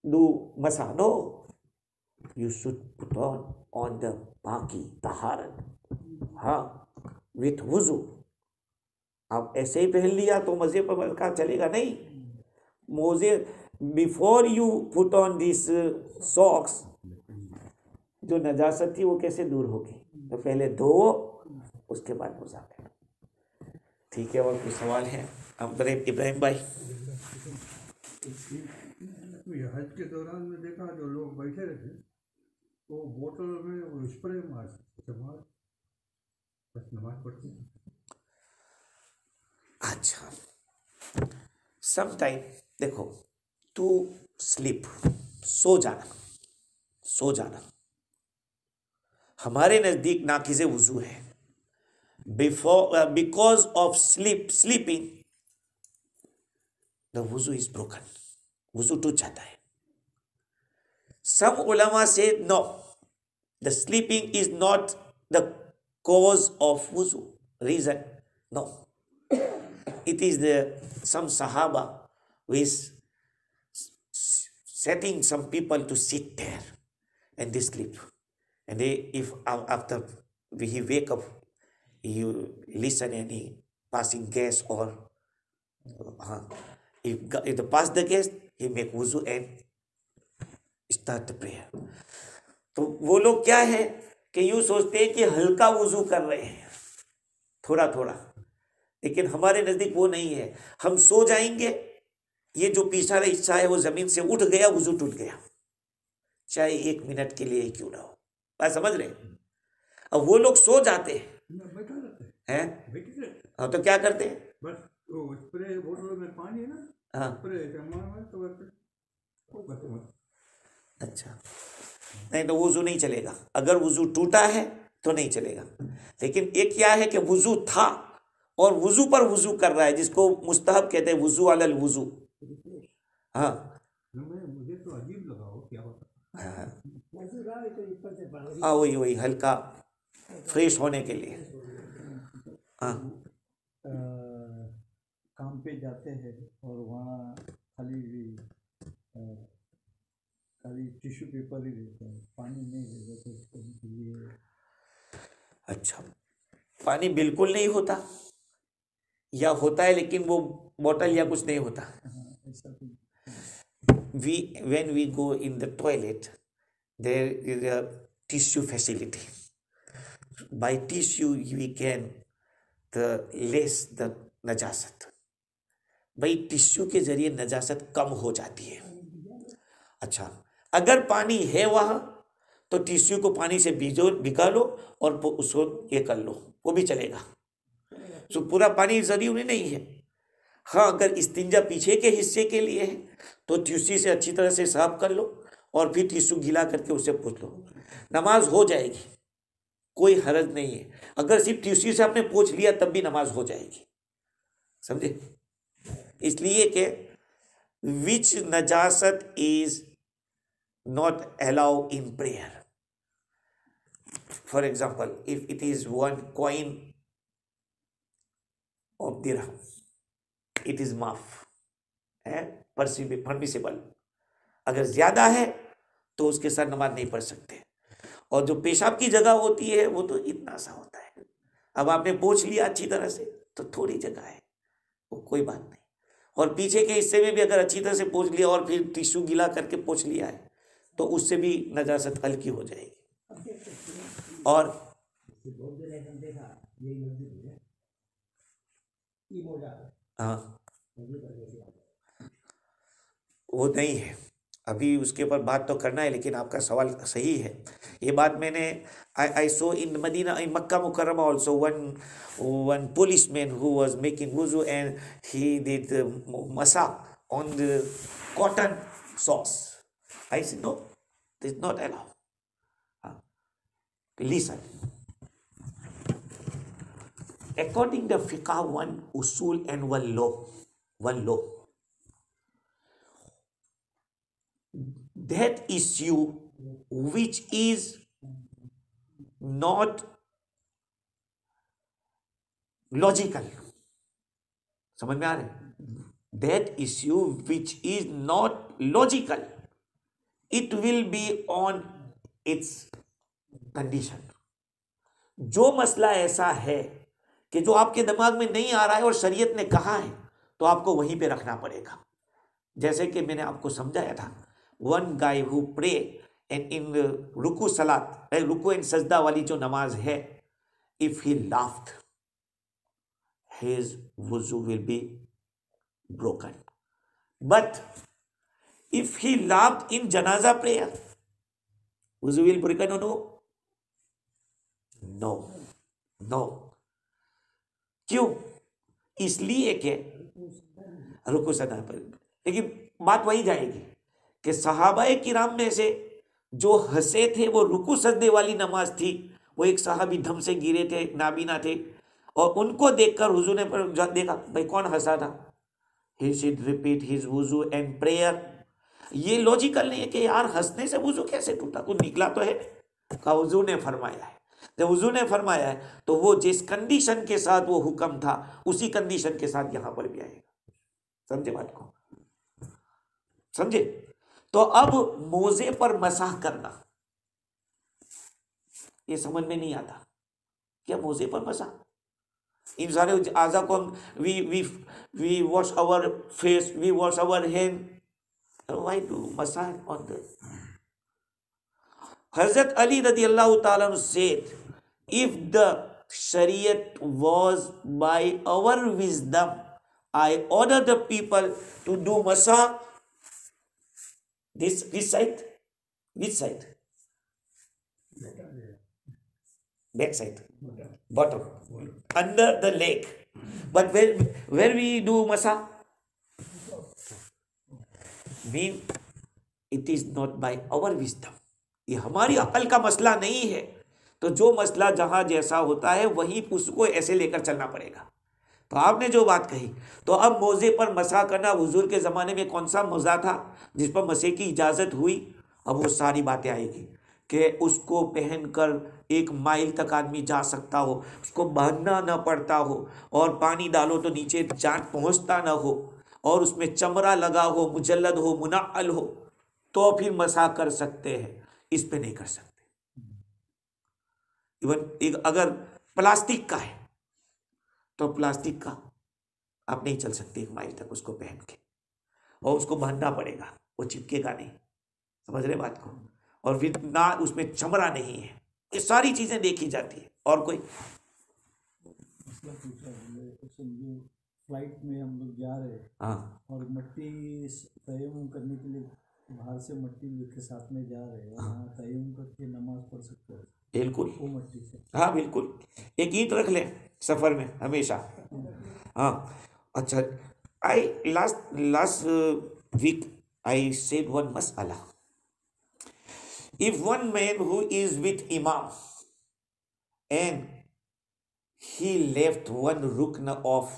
do मसा, no, you should put on the बाकी तहारत, हाँ, विथ वुजू। आप ऐसे ही पहन लिया तो मजे पर का चलेगा नहीं। मोजे before you put on this socks, जो नजासत थी वो कैसे दूर होगी, तो पहले धो उसके बाद मोजा पहनो। ठीक है, और कोई सवाल है? इब्राहिम भाई। हज के दौरान में देखा जो लोग बैठे रहते वो बोतल में वो स्प्रे मार बस नमाज पढ़ते। अच्छा, समटाइम देखो, टू स्लीप, सो जाना हमारे नजदीक नाकिज़े वुजू है। बिकॉज ऑफ स्लीपिंग द वुजू इज ब्रोकन, वुजू टूट जाता है। सम उलमा से no, the sleeping is not the cause of wuzu, reason, no, it is some Sahaba who is setting some people to sit there and they sleep, and they, if after he wake up, you listen any passing guest or if the pass the guest, he make wuzu and start the prayer. तो वो लोग क्या है कि यूं सोचते हैं कि हल्का वुजू कर रहे हैं, थोड़ा थोड़ा, लेकिन हमारे नजदीक वो नहीं है। हम सो जाएंगे, ये जो पिछला हिस्सा है वो जमीन से उठ गया, वुजू टूट गया, चाहे 1 मिनट के लिए क्यों ना हो। बात समझ रहे हैं? अब वो लोग सो जाते हैं, हाँ, तो क्या करते हैं, बस वो स्प्रे बोतल में पानी है ना, हाँ, स्प्रे तो अच्छा, नहीं तो वुजू नहीं चलेगा। अगर वुजू टूटा है तो नहीं चलेगा। लेकिन एक क्या है कि वुजू था और वुजू पर वुजू कर रहा है, जिसको मुस्तहब कहते हैं, वुजू अलल वुजू। हाँ, मुझे तो अजीब लगा वो क्या होता है। हाँ, वही हल्का फ्रेश होने के लिए। हाँ, काम पे जाते हैं और वहाँ खाली टिश्यू पेपर ही देते हैं, पानी नहीं देते उसके लिए। अच्छा, पानी बिल्कुल नहीं होता या होता है लेकिन वो बोतल या कुछ नहीं होता। When we go in the toilet, there is a tissue facility. By tissue we can less the नजासत, भाई टिश्यू के जरिए नजासत कम हो जाती है। अच्छा, अगर पानी है वहां तो टिश्यू को पानी से भिगा लो और उसको ये कर लो, वो भी चलेगा। तो पूरा पानी जरूरी नहीं है। हाँ, अगर इस्तिंजा पीछे के हिस्से के लिए है तो टिश्यू से अच्छी तरह से साफ कर लो और फिर टिश्यू गीला करके उसे पोंछ लो, नमाज हो जाएगी, कोई हर्ज नहीं है। अगर सिर्फ टिश्यू से आपने पोंछ लिया तब भी नमाज हो जाएगी, समझे। इसलिए कि विच नजासत is not allow in prayer. For example, if it is 1 coin of dirham, it is माफ है, परमिसिबल। अगर ज्यादा है तो उसके साथ नमाज नहीं पढ़ सकते। और जो पेशाब की जगह होती है वो तो इतना सा होता है, अब आपने पोंछ लिया अच्छी तरह से तो थोड़ी जगह है, वो कोई बात नहीं। और पीछे के हिस्से में भी अगर अच्छी तरह से पोंछ लिया और फिर टिश्यू गीला करके पोंछ लिया है तो उससे भी नजासत हल्की हो जाएगी। और हाँ, वो नहीं है, अभी उसके ऊपर बात तो करना है, लेकिन आपका सवाल सही है। ये बात मैंने I saw in Medina, in Mecca मुकर्रमा also, one policeman who was making wuzu and he did masa on the cotton socks. I said no, this is not allowed. Listen, according to fiqh, one usul and one law, that issue which is not logical, समझ में आ रहा है, that issue which is not logical, it will be on its condition। जो मसला ऐसा है कि जो आपके दिमाग में नहीं आ रहा है और शरीयत ने कहा है तो आपको वहीं पे रखना पड़ेगा। जैसे कि मैंने आपको समझाया था, one guy who pray and in रुकू सलात, रुकू एंड सजदा वाली जो नमाज है, if he laughed his wuzu will be broken. But if he laughed in janaza prayer, wuzu will broken or no? No, no. क्यों? इसलिए कि रुकू सदा पर, लेकिन बात वही जाएगी कि सहाबाए किराम में से जो हंसे थे वो रुकू सजदे वाली नमाज थी, वो एक सहाबी धम से गिरे थे, नाबीना थे, और उनको देखकर हुजूर ने देखा भाई कौन हंसा था, he should repeat his wuzu and prayer। ये लॉजिकल नहीं है कि यार हंसने से वुजू कैसे टूटा, कुछ निकला तो है, का हुजूर ने फरमाया है। जब हुजूर ने फरमाया है तो वो जिस कंडीशन के साथ वो हुक्म था उसी कंडीशन के साथ यहां पर भी आएगा। समझे बात को, समझे। तो अब मोजे पर मसाह करना ये समझ में नहीं आता, क्या मोजे पर मसाह, इन सारे आजा को हम we wash our face, we wash our hand, why do massage on the. हजरत अली रदी अल्लाह ताला अन्हु said, if the shariat was by our wisdom, I order the people to do masa this side, which side, back side, bottom, under the leg, but where we do masa, mean it is not by our wisdom, ये हमारी अकल का मसला नहीं है। तो जो मसला जहां जैसा होता है वहीं उसको ऐसे लेकर चलना पड़ेगा। तो आपने जो बात कही, तो अब मोजे पर मसा करना हुजूर के ज़माने में कौन सा मोजा था जिस पर मसे की इजाज़त हुई, अब वो सारी बातें आएगी कि उसको पहनकर 1 माइल तक आदमी जा सकता हो, उसको बांधना ना पड़ता हो, और पानी डालो तो नीचे जान पहुंचता ना हो, और उसमें चमड़ा लगा हो, मुजल्लद हो, मुनाअल हो, तो फिर मसा कर सकते हैं, इस पे नहीं कर सकते। इवन अगर प्लास्टिक का है तो प्लास्टिक का आप नहीं चल सकते 1 माइल तक उसको पहन के, और उसको बांधना पड़ेगा, वो चिपकेगा नहीं। समझ रहे बात को। और फिर ना उसमें चमड़ा नहीं है, ये सारी चीजें देखी जाती है। और कोई मसला पूछा समझो फ्लाइट में हम लोग जा रहे हैं, हाँ और मट्टी तयम्मुम करने के लिए बाहर से मट्टी लेके साथ में जा रहे हैं, वहाँ तयम्मुम करके नमाज पढ़ सकते हो बिल्कुल, वो मट्टी से। हाँ बिल्कुल, एक ईंट रख लें सफ़र में हमेशा। हाँ, अच्छा, I last week I said one मसला, if one man who is with इमाम and he left one rukn of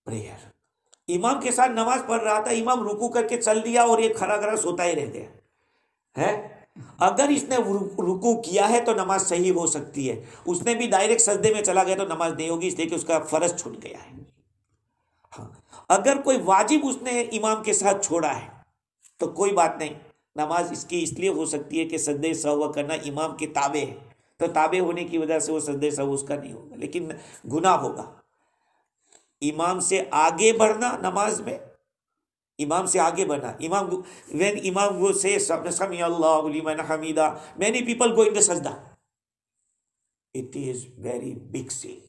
prayer, इमाम के साथ नमाज पढ़ रहा था, इमाम रुकू करके चल दिया और ये खड़ा खड़ा सोता ही रह गया है। अगर इसने रुकू किया है तो नमाज सही हो सकती है, उसने भी डायरेक्ट सजदे में चला गया तो नमाज नहीं होगी, इसलिए कि उसका फर्ज छूट गया है। हाँ, अगर कोई वाजिब उसने इमाम के साथ छोड़ा है तो कोई बात नहीं, नमाज इसकी इसलिए हो सकती है कि सजदे सहव करना इमाम के ताबे है, तो ताबे होने की वजह से वो सजदे सहव उसका नहीं होगा, लेकिन गुनाह होगा। इमाम से आगे बढ़ना नमाज में, इमाम से आगे बढ़ना, इमाम व्हेन इमाम वो से समी अल्लाहु लिमन हमीदा, many people go in the सजदा, it is very big sin,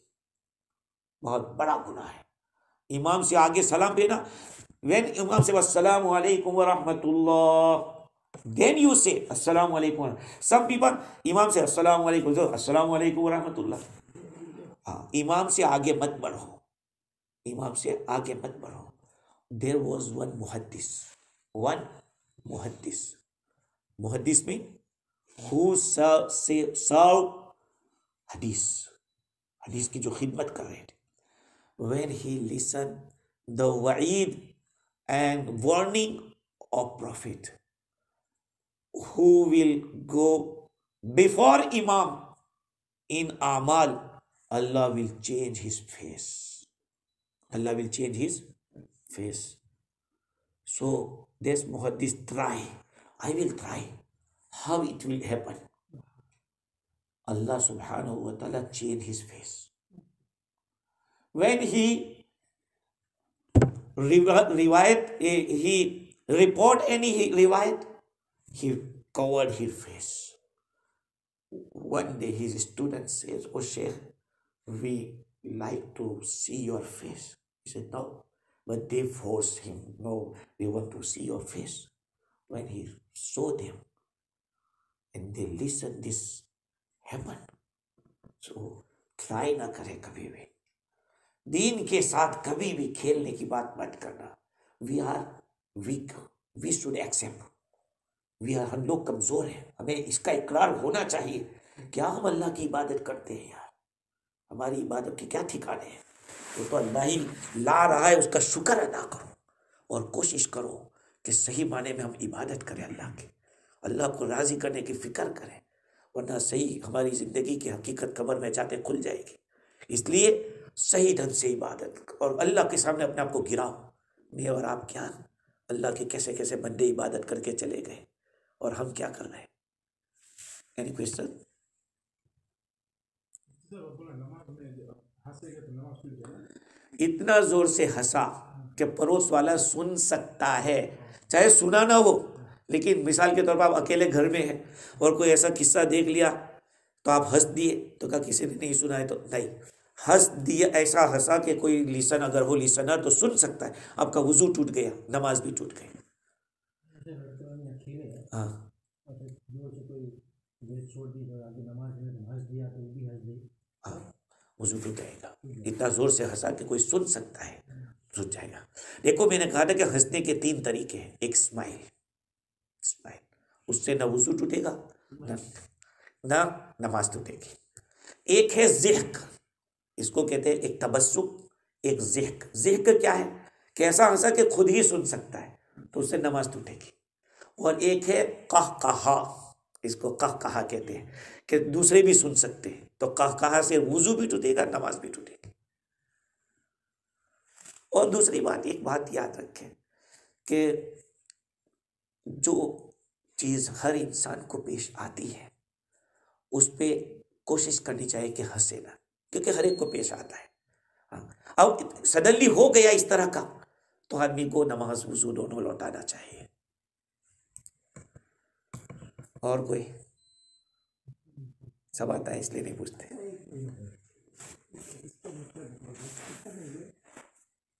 बहुत बड़ा गुनाह है। इमाम से आगे सलाम देना, व्हेन इमाम से अस्सलामु अलैकुम व रहमतुल्लाह, then you say assalamu alaikum. Some people इमाम से अस्सलामु अलैकुम, तो अस्सलामु अलैकुम व रहमतुल्लाह। हाँ, इमाम से आगे मत बढ़ो, इमाम से आगे मत बढ़ो। There was one muhaddis mean who serve hadith की जो खिदमत कर रहे थे, when he listened the wa'id and warning of prophet who will go before imam in amal, Allah will change his face, Allah will change his face. So this muhaddis try, I will try, how it will happen. Allah subhanahu wa ta'ala change his face. When he report any riwayat, he covered his face. One day his student says, "Oh Sheikh, we like to see your face." He said, "No," but they forced him. "No, we want to see your face." When he saw them and they listened, this happened. So try ना करें कभी भी, दीन के साथ कभी भी खेलने की बात मत करना। We are weak, we should accept, हम लोग कमज़ोर हैं, हमें इसका इकरार होना चाहिए। क्या हम अल्लाह की इबादत करते हैं यार, हमारी इबादत के क्या ठिकाने हैं, वो तो अल्लाह ही ला रहा है, उसका शुक्र अदा करो और कोशिश करो कि सही माने में हम इबादत करें अल्लाह की, अल्लाह को राज़ी करने की फ़िक्र करें, वरना सही हमारी ज़िंदगी की हकीकत कब्र में जाते खुल जाएगी। इसलिए सही ढंग से इबादत और अल्लाह के सामने अपने आप को गिराओ। मैं और आप क्या, अल्लाह के कैसे कैसे बंदे इबादत करके चले गए और हम क्या कर रहे हैं। Any question? इतना जोर से हंसा कि पड़ोस वाला सुन सकता है, चाहे सुना ना हो, लेकिन मिसाल के तौर पर आप अकेले घर में हैं और कोई ऐसा किस्सा देख लिया तो आप हंस दिए, तो क्या किसी ने नहीं सुना है? तो नहीं, हंस दिया, ऐसा हंसा कि कोई लिसन अगर हो लिसनर तो सुन सकता है, आपका वुजू टूट गया, नमाज भी टूट गई। हाँ, वुजू टूट जाएगा, इतना जोर से हंसा कि कोई सुन सकता है, रुक जाएगा। देखो मैंने कहा था कि हंसने के 3 तरीके हैं। एक स्माइल, उससे ना वुजू टूटेगा ना नमाज टूटेगी। एक है ज़िहक, इसको कहते हैं एक तबस्सुम, एक ज़िहक। ज़िहक क्या है? कैसा हंसा कि खुद ही सुन सकता है, तो उससे नमाज टूटेगी। और एक है कहकहा, इसको कहकहा कहते हैं कि दूसरे भी सुन सकते हैं, तो कहकहा से वुजू भी टूटेगा, नमाज भी टूटेगी। और दूसरी बात, एक बात याद रखें कि जो चीज़ हर इंसान को पेश आती है उस पर कोशिश करनी चाहिए कि हंसे ना, क्योंकि हर एक को पेश आता है। हाँ, अब सडनली हो गया इस तरह का तो आदमी को नमाज वुजू दोनों लौटाना चाहिए। और कोई सब आता है इसलिए नहीं पूछते।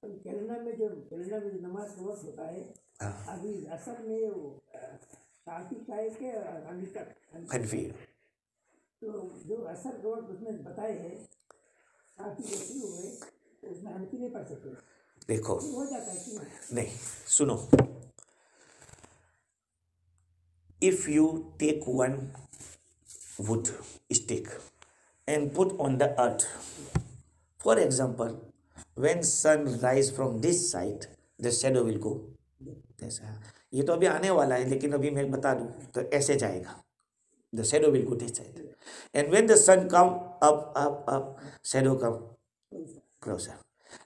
कैलेंडर में जो नमाज का वक्त होता है, हाँ, अभी असर में चाहे के हनीफ का हनफी। तो जो असर के वक्त उसमें बताए हैं साथ ही शुरू हुए तो उसमें हनीफी नहीं पढ़ सकते, देखो फिर हो जाता है क्यों? नहीं, सुनो, if you take one wood stick and put on the earth, for example, when sun rise from this side, the shadow will go ऐसा। ये तो अभी आने वाला है, लेकिन अभी मैं बता दूं तो ऐसे जाएगा, the shadow will go this side, and when the sun come up, shadow come closer,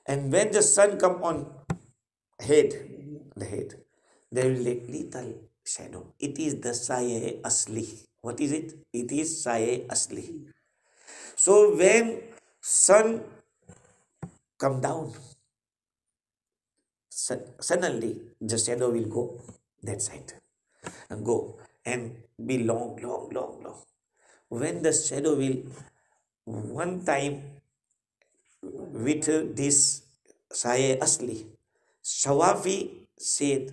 and when the sun come on head, the head, there will be little shadow. It is the saye asli. What is it? It is saye asli. So when sun come down, suddenly the shadow will go that side and go and be long. When the shadow will one time with this saye asli, Shawafi said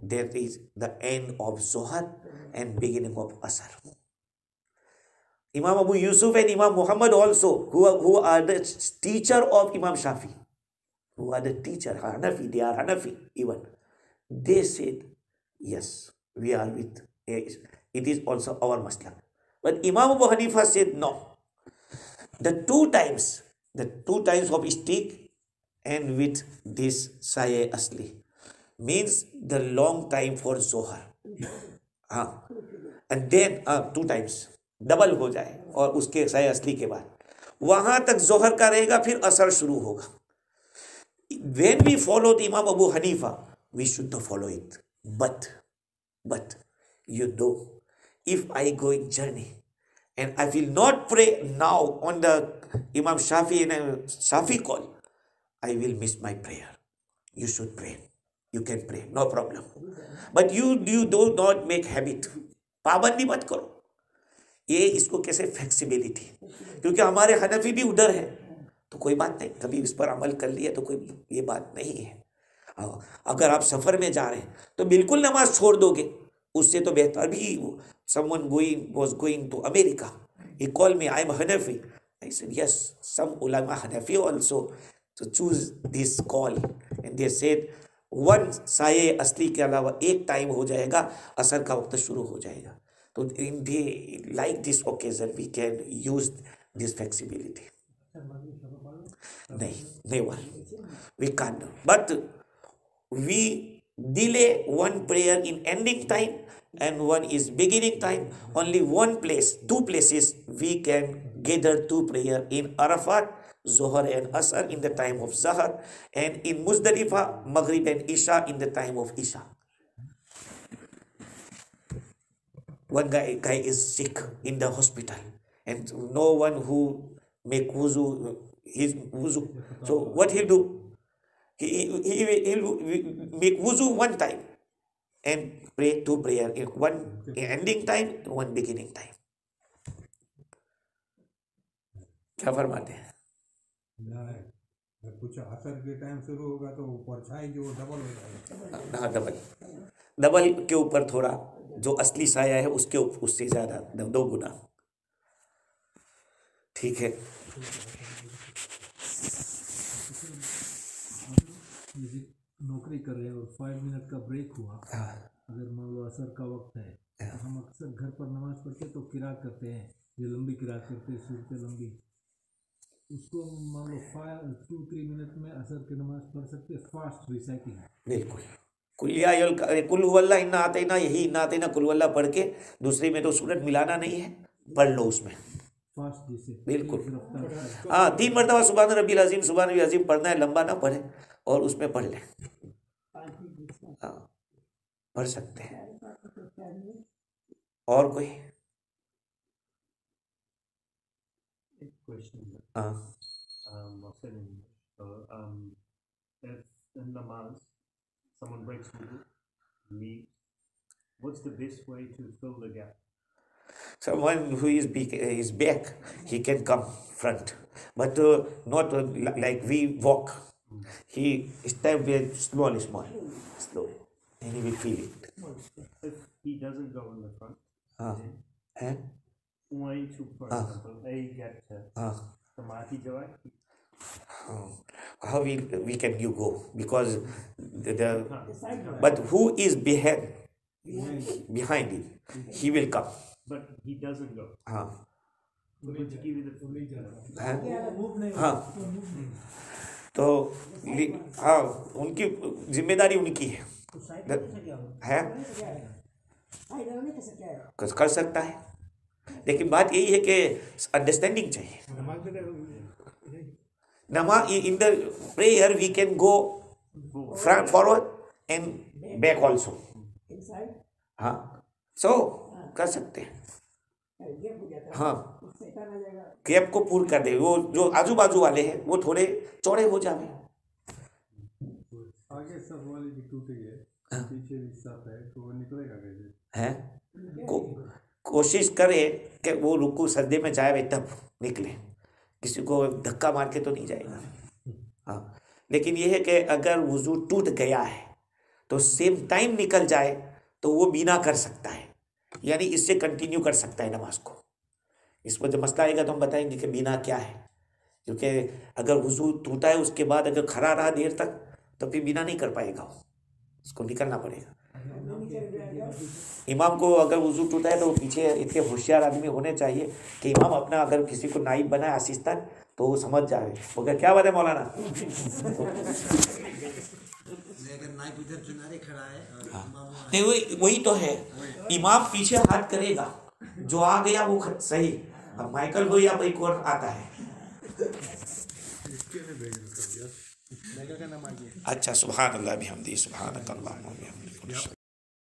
that is the end of Zohar and beginning of Asr. Imam Abu Yusuf and Imam Muhammad also, who are the teacher of Imam Shafi, who are the teacher, Hanafi, they are Hanafi even. They said, yes, we are with, it is also our Maslak. But Imam Abu Hanifa said, no. The two times of stick and with this Saye Asli means the long time for Zohar. हाँ, and then 2 times double हो जाए और उसके साये असली के बाद वहां तक जोहर का रहेगा, फिर असर शुरू होगा. When we follow the Imam Abu Hanifa, we should not follow it. But you know, if I go in journey and I will not pray now on the Imam Shafi and Shafi call, I will miss my prayer. You should pray. You can pray, no problem. But you do not make habit. पाबंदी मत करो. ये इसको कैसे flexibility, क्योंकि हमारे हनफी भी उधर है तो कोई बात नहीं, कभी इस पर अमल कर लिया तो कोई ये बात नहीं है. अगर आप सफ़र में जा रहे हैं तो बिल्कुल नमाज छोड़ दोगे, उससे तो बेहतर. अभी someone was going to America, he called me, I am Hanafi. I said yes, some ulama Hanafi also to choose this call, and they said one साये असली के अलावा एक टाइम हो जाएगा, असर का वक्त शुरू हो जाएगा. तो in the like this occasion we can use this flexibility. नहीं we can, but we delay one prayer in ending time and one is beginning time. Only one place, 2 places we can gather to prayer in Arafat, Zohar and Asr in the time of Zahar, and in Muzdalifah, Maghrib and Isha in the time of Isha. One guy is sick in the hospital and no one who make wuzu, his wuzu. So what he'll do? He'll make wuzu one time and pray 2 prayer, one ending time, one beginning time. क्या फरमाते हैं? कुछ असर के time शुरू होगा तो परछाई जो डबल हो जाएगा. हाँ, डबल के ऊपर थोड़ा, जो असली साया है उसके उससे ज़्यादा 2 गुना. ठीक है. नौकरी कर रहे हैं और 5 मिनट का ब्रेक हुआ, अगर मान लो असर का वक्त है तो हम अक्सर घर पर नमाज पढ़ते तो किरात करते हैं, ये लंबी किरात करते हैं, सूरतें लंबी, उसको मान लो 2-3 मिनट में असर की नमाज पढ़ सकते हैं, फास्ट रिसाइटिंग. बिल्कुल. कुल हुवल्लाह इन्ना आतैना, यही इन्ना आतैना कुल हुवल्लाह पढ़ के, दूसरी में तो सूरत मिलाना नहीं है, पढ़ लो उसमें फास्ट जैसे. बिल्कुल. हाँ, 3 मरतबा सुभान रब्बिल अज़ीम, सुभान रब्बिल अज़ीम पढ़ना है, लंबा ना पढ़े और उसमें पढ़ लें. हाँ, पढ़ सकते हैं. और कोई? एक क्वेश्चन. हाँ. If in namaz someone breaks wudu, leaves, what's the best way to fill the gap? Someone who is back, he can come front, but not like we walk. He step very slow. and he will feel it. If he doesn't go in the front, And going to, for example, A get Samadhi Joy, how we can you go? Because the but who is behind it? He will come. but he doesn't go. हाँ Which give you the हाँ तो हाँ उनकी जिम्मेदारी उनकी है कर सकता है, लेकिन बात यही है कि अंडरस्टैंडिंग चाहिए. नमाज in the prayer we can go forward and back also. हाँ सो कर सकते हैं. हाँ गैप को पूर्ण कर दे. वो जो आजू बाजू वाले हैं वो थोड़े चौड़े हो जावे. आगे सब वाली भी टूटी है, पीछे भी साफ है, तो वो निकलेगा कैसे? हैं कोशिश करे कि वो रुकू सजदे में जाए तब निकले. किसी को धक्का मार के तो नहीं जाएगा. हाँ लेकिन ये है कि अगर वुजू टूट गया है तो सेम टाइम निकल जाए तो वो बिना कर सकता है, यानी इससे कंटिन्यू कर सकता है नमाज को. इस पर जब मसला आएगा तो हम बताएंगे कि बिना क्या है, क्योंकि अगर वुजू टूटा है उसके बाद अगर खड़ा रहा देर तक तो फिर बिना नहीं कर पाएगा, उसको निकलना पड़ेगा. इमाम को अगर वुजू टूटा है तो पीछे इतने होशियार आदमी होने चाहिए कि इमाम अपना अगर किसी को नाइब बनाए आसिस्तान तो वो समझ जाए. मगर क्या बात है मौलाना? अगर नाइब इधर किनारे खड़ा है और इमाम नहीं वही तो है. इमाम पीछे हाथ करेगा, जो आ गया वो सही. अब माइकल को या एक और आता है. अच्छा सुभान अल्लाह बिहम्दी सुभानक अल्लाहुम्मा व बिहम्दिक.